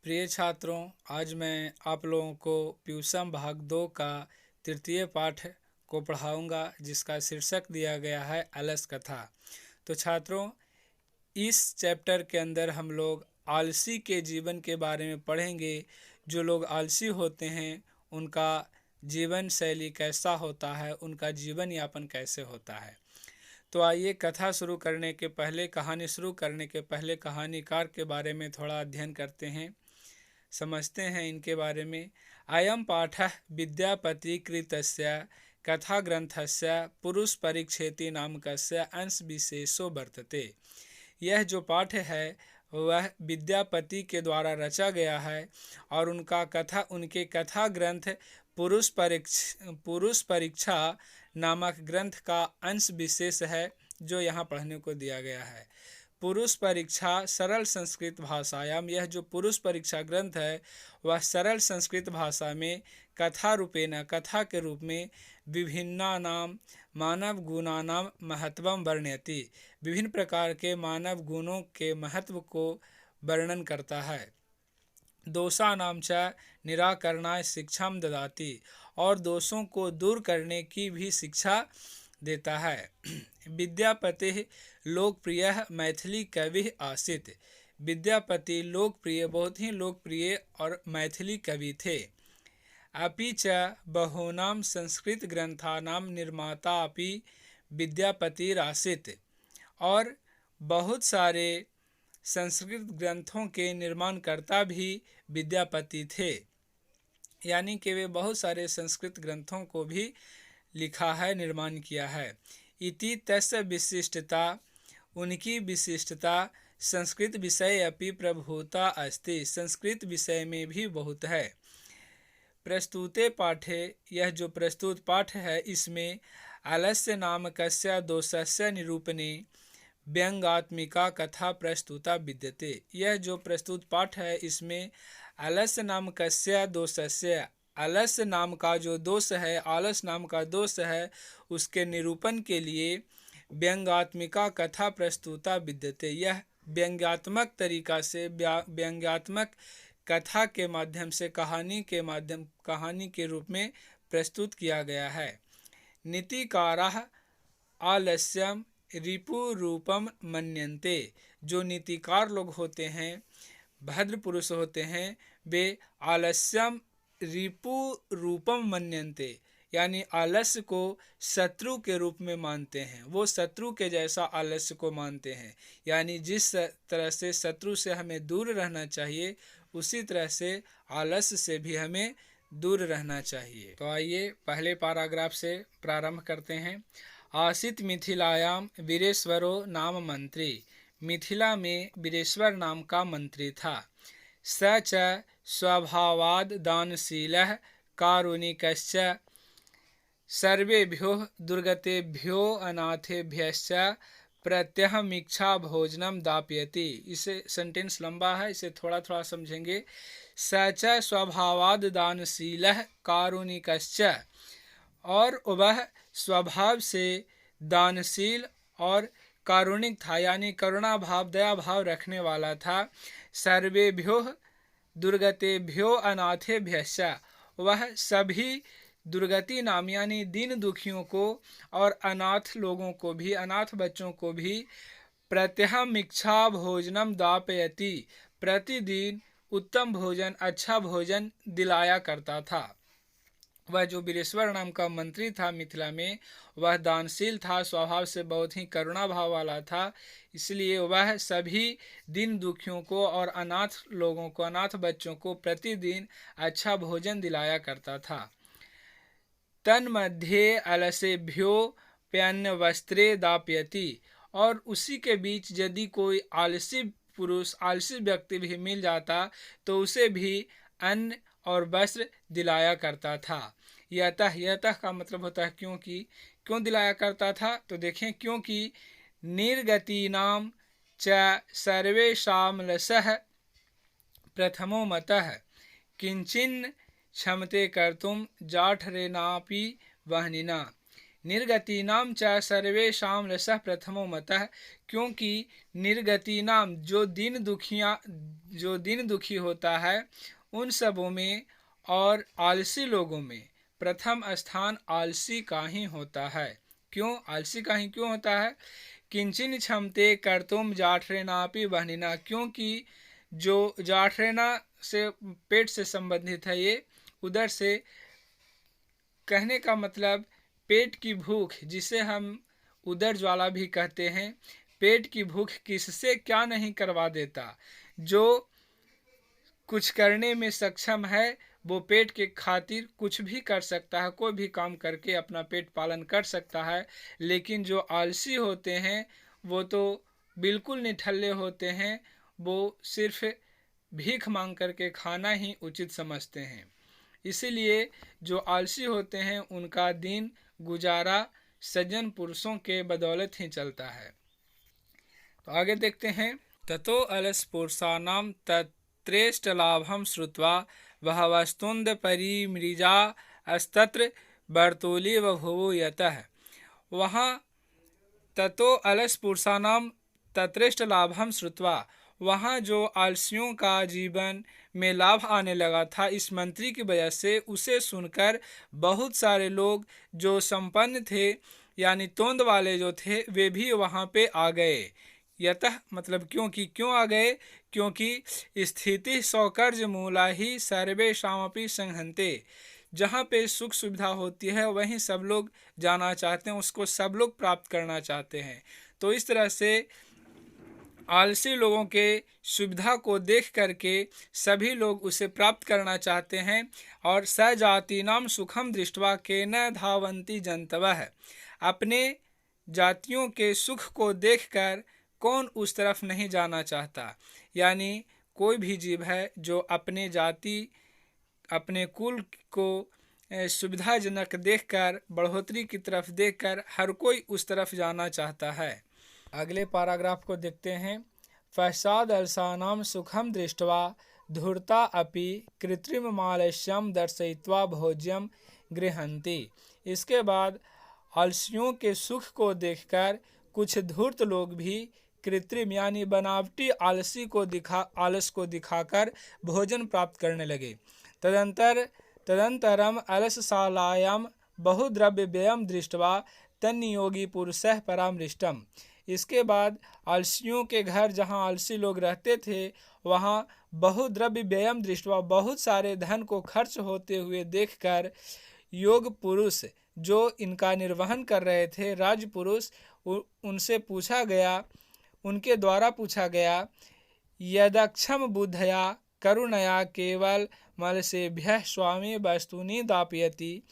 प्रिय छात्रों, आज मैं आप लोगों को प्यूसम भाग 2 का तृतीय पाठ को पढ़ाऊंगा, जिसका शीर्षक दिया गया है अलस कथा। तो छात्रों, इस चैप्टर के अंदर हम लोग आलसी के जीवन के बारे में पढ़ेंगे। जो लोग आलसी होते हैं उनका जीवन शैली कैसा होता है, उनका जीवन यापन कैसे होता है। तो आइए कथा शुरू करने के पहले, कहानी शुरू करने के पहले कहानीकार के बारे में थोड़ा अध्ययन करते हैं, समझते हैं इनके बारे में। अयं पाठः विद्यापतिकृतस्य कथाग्रन्थस्य पुरुषपरिच्छेति नामकस्य अंशविशेषो वर्तते। यह जो पाठ है वह विद्यापति के द्वारा रचा गया है और उनके कथा ग्रंथ पुरुष परीक्षा नामक ग्रंथ का अंश विशेष है, जो यहाँ पढ़ने को दिया गया है। पुरुष परीक्षा सरल संस्कृत भाषायाम, यह जो पुरुष परीक्षा ग्रंथ है वह सरल संस्कृत भाषा में कथा रूपेण, कथा के रूप में विभिन्नानां मानव गुणानां महत्वं वर्णयति, विभिन्न प्रकार के मानव गुणों के महत्व को वर्णन करता है। दोषानां च निराकरणाय शिक्षां ददाति, और दोषों को दूर करने की भी शिक्षा देता है। विद्यापति लोकप्रिय मैथिली कवि आसीत्। विद्यापति लोकप्रिय, बहुत ही लोकप्रिय और मैथिली कवि थे। अपि च बहूनां संस्कृत ग्रंथानां निर्माता अपि विद्यापतिरासीत्, और बहुत सारे संस्कृत ग्रंथों के निर्माणकर्ता भी विद्यापति थे, यानी कि वे बहुत सारे संस्कृत ग्रंथों को भी लिखा है, निर्माण किया है। इति तस्य विशिष्टता, उनकी विशिष्टता संस्कृत विषय अपि प्रभुता अस्ति, संस्कृत विषय में भी बहुत है। प्रस्तुते पाठे, यह जो प्रस्तुत पाठ है इसमें आलस्य नामकस्य दोषस्य निरूपणे व्यंग्यात्मिका कथा प्रस्तुता विद्यते। यह जो प्रस्तुत पाठ है इसमें आलस्य नामकस्य दोषस्य, आलस्य नाम का जो दोष है, आलस नाम का दोष है, उसके निरूपण के लिए व्यंग्यात्मिका कथा प्रस्तुता विद्यते। यह व्यंग्यात्मक तरीका से, व्यंग्यात्मक कथा के माध्यम से, कहानी के रूप में प्रस्तुत किया गया है। नीतिकाराः आलस्यम रिपुरूपम मन्यन्ते, जो नीतिकार लोग होते हैं, भद्र पुरुष होते हैं, वे आलस्यम रिपुरूपम मन्यन्ते, यानी आलस्य को शत्रु के रूप में मानते हैं। वो शत्रु के जैसा आलस्य को मानते हैं, यानी जिस तरह से शत्रु से हमें दूर रहना चाहिए, उसी तरह से आलस्य से भी हमें दूर रहना चाहिए। तो आइए पहले पैराग्राफ से प्रारंभ करते हैं। आसीत् मिथिलायाम वीरेश्वरो नाम मंत्री, मिथिला में वीरेश्वर नाम का मंत्री था। स च स्वभावाद् दानशीलः कारुणिकश्च सर्वेभ्यो दुर्गतेभ्यो अनाथेभ्यश्च प्रत्यहमिच्छा भोजनम दापयति। इसे सेंटेंस लंबा है, इसे थोड़ा थोड़ा समझेंगे। स च स्वभावाद् दानशीलः कारुणिकश्च, और वह स्वभाव से दानशील और कारुणिक था, यानी करुणा भाव, दया भाव रखने वाला था। सर्वेभ्यो दुर्गतेभ्यो अनाथेभ्यश्च, वह सभी दुर्गति नाम यानी दीन दुखियों को और अनाथ लोगों को भी, अनाथ बच्चों को भी प्रत्यहमिच्छा भोजनम दापयति, प्रतिदिन उत्तम भोजन, अच्छा भोजन दिलाया करता था। वह जो वीरेश्वर नाम का मंत्री था मिथिला में, वह दानशील था, स्वभाव से बहुत ही करुणा भाव वाला था, इसलिए वह सभी दीन दुखियों को और अनाथ लोगों को, अनाथ बच्चों को प्रतिदिन अच्छा भोजन दिलाया करता था। तन्मध्ये अलसेभ्यो प्यन्न वस्त्रे दापयति, और उसी के बीच यदि कोई आलसी पुरुष, आलसी व्यक्ति भी मिल जाता तो उसे भी अन्न और वस्त्र दिलाया करता था। यतः का मतलब होता है क्योंकि, क्यों दिलाया करता था, तो देखें, क्योंकि निर्गतीनां च सर्वेषां लसः प्रथमो मतः किंचिन् क्षमते कर्तुं जाठरेणापि वह्निना, निर्गतीनां च सर्वेषां रसः प्रथमो मतः, क्योंकि निर्गतीनाम जो दिन दुखी होता है उन सबों में और आलसी लोगों में प्रथम स्थान आलसी का ही होता है। क्यों आलसी का ही क्यों होता है? किंचिन क्षमते कर्तुम जाठरेनापि बहनिना, क्योंकि जो जाठरेना से पेट से संबंधित है, ये उधर से कहने का मतलब पेट की भूख, जिसे हम उदर ज्वाला भी कहते हैं, पेट की भूख किससे क्या नहीं करवा देता। जो कुछ करने में सक्षम है वो पेट के खातिर कुछ भी कर सकता है, कोई भी काम करके अपना पेट पालन कर सकता है। लेकिन जो आलसी होते हैं वो तो बिल्कुल निठल्ले होते हैं, वो सिर्फ भीख मांग करके खाना ही उचित समझते हैं। इसीलिए जो आलसी होते हैं उनका दिन गुजारा सज्जन पुरुषों के बदौलत ही चलता है। तो आगे देखते हैं। ततो अलस पुरुषाणां तत्रेष्ट लाभम श्रुत्वा बहवस्तुंद परिमृजा अस्तत्र बर्तोली बभूव यतः। वहाँ ततो अलस पुरुषाणां तत्रेष्ट लाभम श्रुत्वा, वहाँ जो आलसियों का जीवन में लाभ आने लगा था इस मंत्री की वजह से, उसे सुनकर बहुत सारे लोग जो संपन्न थे यानी तोंद वाले जो थे वे भी वहाँ पे आ गए। यतः मतलब क्यों आ गए? क्योंकि स्थिति सौकर्य मूला ही सर्वेषामपि संहन्ते, जहाँ पे सुख सुविधा होती है वहीं सब लोग जाना चाहते हैं, उसको सब लोग प्राप्त करना चाहते हैं। तो इस तरह से आलसी लोगों के सुविधा को देख करके सभी लोग उसे प्राप्त करना चाहते हैं। और सजातीनाम सुखम दृष्ट्वा केन धावन्ति जन्तवः, अपने जातियों के सुख को देखकर कौन उस तरफ नहीं जाना चाहता। यानी कोई भी जीव है जो अपने जाति अपने कुल को सुविधाजनक देखकर, बढ़ोतरी की तरफ देखकर हर कोई उस तरफ जाना चाहता है। अगले पैराग्राफ को देखते हैं। पश्चाद अलसानाम सुखम दृष्ट्वा धूर्ता अपि कृत्रिम मालस्यम दर्शयित्वा भोज्यम गृहन्ति। इसके बाद आलसियों के सुख को देखकर कुछ धूर्त लोग भी कृत्रिम यानी बनावटी आलस को दिखाकर भोजन प्राप्त करने लगे। तदंतरम अलसशालायां बहुद्रव्य व्ययम दृष्ट्वा तन्नियोगी पुरुषः परामृष्टम। इसके बाद आलसियों के घर जहाँ आलसी लोग रहते थे वहाँ बहुद्रव्य व्ययम दृष्ट्वा, बहुत सारे धन को खर्च होते हुए देखकर योग पुरुष जो इनका निर्वहन कर रहे थे, राजपुरुष, उनके द्वारा पूछा गया यदक्षम बुद्धया करुणया केवल मलसेभ्यः स्वामी वस्तुनि दापयति।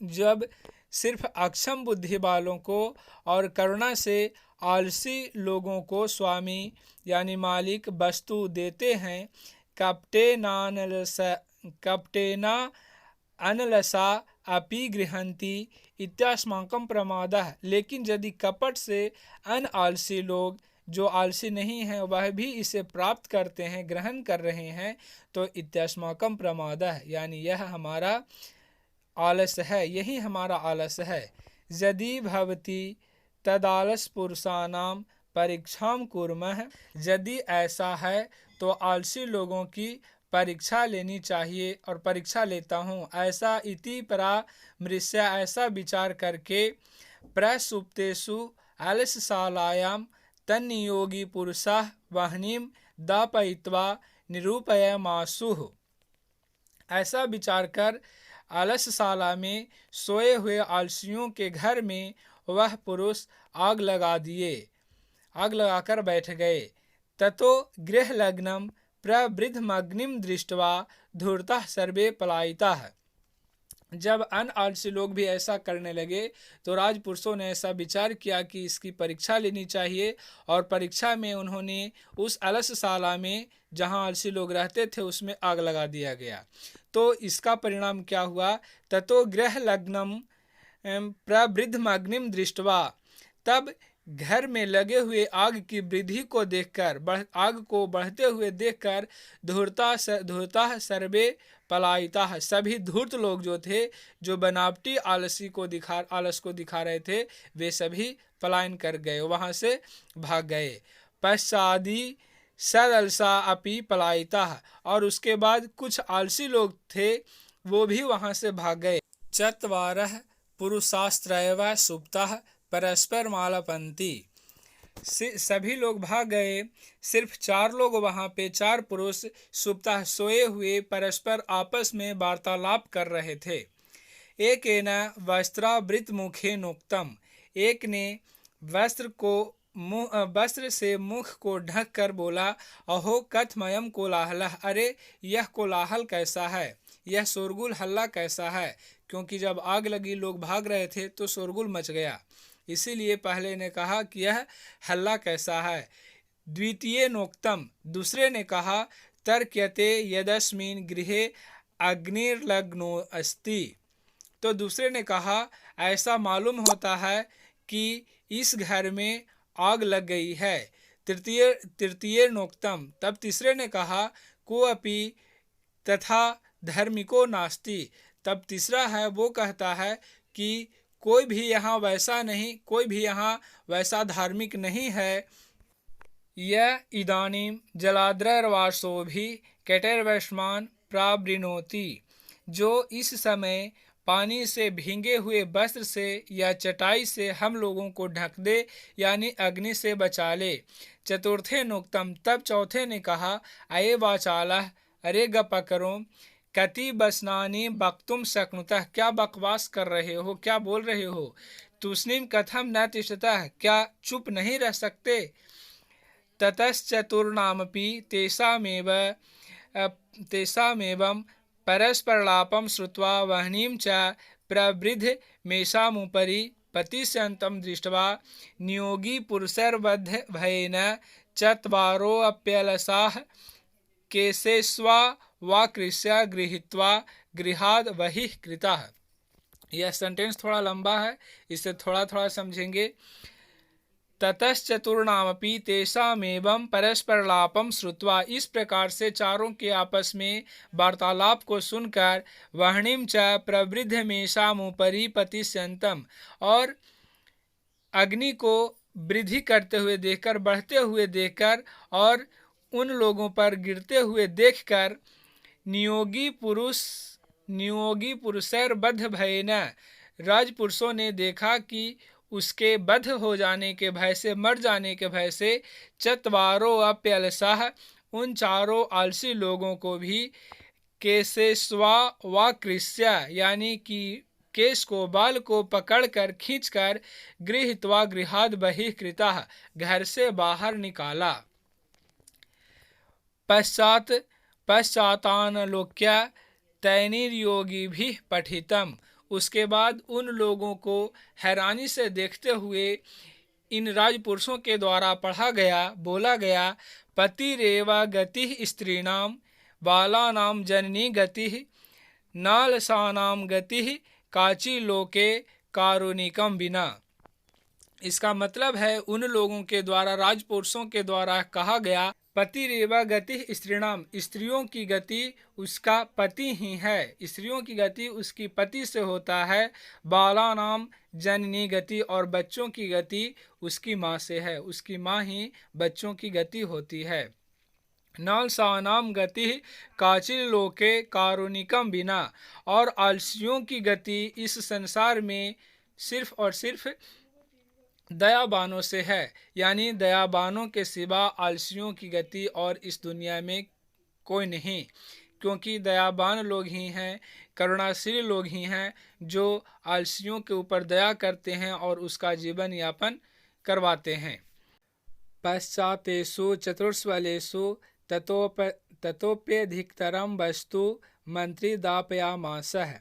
जब सिर्फ अक्षम बुद्धि वालों को और करुणा से आलसी लोगों को स्वामी यानी मालिक वस्तु देते हैं, कपटेना अनलसा अपि गृहन्ति इत्यास्माकं प्रमादः। लेकिन यदि कपट से अन आलसी लोग जो आलसी नहीं हैं वह भी इसे प्राप्त करते हैं, ग्रहण कर रहे हैं, तो इत्यास्माकं प्रमादः यानी यह हमारा आलस है, यही हमारा आलस है। यदि भवति तदालस पुरुषाणां परीक्षां कुर्मः, यदि ऐसा है तो आलसी लोगों की परीक्षा लेनी चाहिए और परीक्षा लेता हूँ। ऐसा इति परामृश्य, ऐसा विचार करके प्रसुप्तेषु अलसशालायां तन्नियोगी पुरुषाः वह्निं दापयित्वा निरूपयमासुः। ऐसा विचार कर आलसशाला में सोए हुए आलसियों के घर में वह पुरुष आग लगाकर बैठ गए। ततो गृहलग्नं प्रवृद्धमग्निं दृष्ट्वा धूर्ताः सर्वे पलायिताः। जब अन्य आलसी लोग भी ऐसा करने लगे तो राजपुरुषों ने ऐसा विचार किया कि इसकी परीक्षा लेनी चाहिए, और परीक्षा में उन्होंने उस अलसशाला में जहां आलसी लोग रहते थे उसमें आग लगा दिया गया। तो इसका परिणाम क्या हुआ? ततो गृहलग्नं प्रवृद्धमग्निं दृष्ट्वा, तब घर में लगे हुए आग की वृद्धि को देखकर, आग को बढ़ते हुए देखकर धूर्ता सर्वे पलायिता, सभी धूर्त लोग जो थे, जो बनावटी आलस को दिखा रहे थे, वे सभी पलायन कर गए, वहां से भाग गए। पश्चादी सदलसा अपि पलायिता, और उसके बाद कुछ आलसी लोग थे, वो भी वहां से भाग गए। चत्वारः पुरुषास्त्रैव सुप्ताः परस्पर मालपन्ति, सभी लोग भाग गए, सिर्फ 4 लोग वहां पे, 4 पुरुष सुप्ताः सोए हुए परस्पर आपस में वार्तालाप कर रहे थे। एकेन वस्त्रावृत मुखेनोक्तम, एक ने वस्त्र से मुख को ढक कर बोला, अहो कथमयम कोलाहलः, अरे यह कोलाहल कैसा है, यह शोरगुल हल्ला कैसा है, क्योंकि जब आग लगी लोग भाग रहे थे तो शोरगुल मच गया, इसीलिए पहले ने कहा कि यह हल्ला कैसा है। द्वितीय नोक्तम, दूसरे ने कहा, तर्क्यते यदस्मिन् गृहे अग्निर्लग्नो अस्ति, तो दूसरे ने कहा ऐसा मालूम होता है कि इस घर में आग लग गई है। तृतीय नोक्तम, तब तीसरे ने कहा, को अपि तथा धर्मिको नास्ति, तब तीसरा है वो कहता है कि कोई भी यहाँ वैसा नहीं, कोई भी यहाँ वैसा धार्मिक नहीं है। यह इदानीं जलाद्रर्वासो भी कैटरवश्मान प्रावृणोति, जो इस समय पानी से भींगे हुए वस्त्र से या चटाई से हम लोगों को ढक दे, यानी अग्नि से बचा ले। चतुर्थे नोक्तम, तब चौथे ने कहा, अये वाचालः, अरे गपकरो, कति बसनानि वक्तुम शक्नुतः, क्या बकवास कर रहे हो, क्या बोल रहे हो, तूष्णीम कथम न तिष्ठतः, क्या चुप नहीं रह सकते। ततश्चतुर्णामपि तेषामेवं परस्परलापं श्रुत्वा वह्निं च प्रवृद्धमेषामुपरि पतिष्यन्तं दृष्ट्वा नियोगी पुरुषैर्बद्धभयेन चत्वारोऽप्यलसाः केशेष्वाकृष्य गृहीत्वा गृहाद् बहिः कृताः। यह सेंटेंस थोड़ा लंबा है, इसे थोड़ा थोड़ा समझेंगे। ततश्चतुर्णामपि तेषामेवं परस्परलापं श्रुत्वा, इस प्रकार से चारों के आपस में वार्तालाप को सुनकर, वह्निं च प्रवृद्धमेषामुपरि पतिष्यन्तं, और अग्नि को वृद्धि करते हुए देखकर, बढ़ते हुए देखकर, और उन लोगों पर गिरते हुए देखकर, नियोगी पुरुषैर्बद्ध भयेन, राजपुरुषों ने देखा कि उसके बद्ध हो जाने के भय से, मर जाने के भय से, चत्वारो अप्यलसाः, उन चारों आलसी लोगों को भी, केशेष्वाकृष्य, यानी कि केश को, बाल को पकड़कर खींचकर, गृहीत्वा गृहाद् बहिः कृताः, घर से बाहर निकाला। पश्चातानलोक्य तैर्नियोगिभिः पठितम्, उसके बाद उन लोगों को हैरानी से देखते हुए इन राजपुरुषों के द्वारा पढ़ा गया, बोला गया, पतिरेव गतिः स्त्रीणां बालानां जननी गतिः नालसानां गतिः काची लोके कारुणिकं विना। इसका मतलब है उन लोगों के द्वारा, राजपुरुषों के द्वारा कहा गया, पतिरेव गतिः स्त्रीणाम, स्त्रियों की गति उसका पति ही है, स्त्रियों की गति उसकी पति से होता है। बालानाम जननी गति, और बच्चों की गति उसकी माँ से है, उसकी माँ ही बच्चों की गति होती है। नालसानाम गति काचिल लोके कारुणिकम बिना, और आलसियों की गति इस संसार में सिर्फ और सिर्फ दयाबानों से है, यानी दयाबानों के सिवा आलसियों की गति और इस दुनिया में कोई नहीं, क्योंकि दयाबान लोग ही हैं, करुणाशील लोग ही हैं, जो आलसियों के ऊपर दया करते हैं और उसका जीवन यापन करवाते हैं। पश्चातेषु चतुर्स्वलेषु ततोप्यधिकतरं वस्तु मंत्री दापयामासः,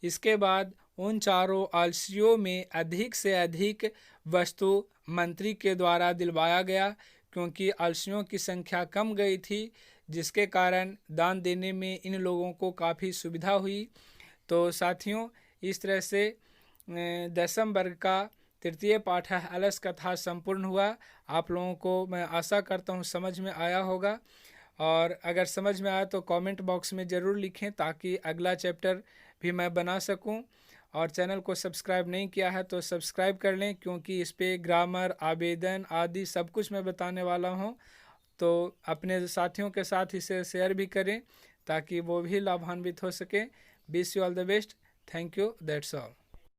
इसके बाद उन चारों आलसियों में अधिक से अधिक वस्तु मंत्री के द्वारा दिलवाया गया, क्योंकि आलसियों की संख्या कम गई थी, जिसके कारण दान देने में इन लोगों को काफ़ी सुविधा हुई। तो साथियों, इस तरह से 10वें वर्ग का तृतीय पाठ है अलस कथा संपूर्ण हुआ। आप लोगों को मैं आशा करता हूँ समझ में आया होगा, और अगर समझ में आया तो कमेंट बॉक्स में ज़रूर लिखें ताकि अगला चैप्टर भी मैं बना सकूं। और चैनल को सब्सक्राइब नहीं किया है तो सब्सक्राइब कर लें, क्योंकि इस पे ग्रामर, आवेदन आदि सब कुछ मैं बताने वाला हूं। तो अपने साथियों के साथ इसे शेयर भी करें ताकि वो भी लाभान्वित हो सके। Wish you all the best. Thank you. That's all.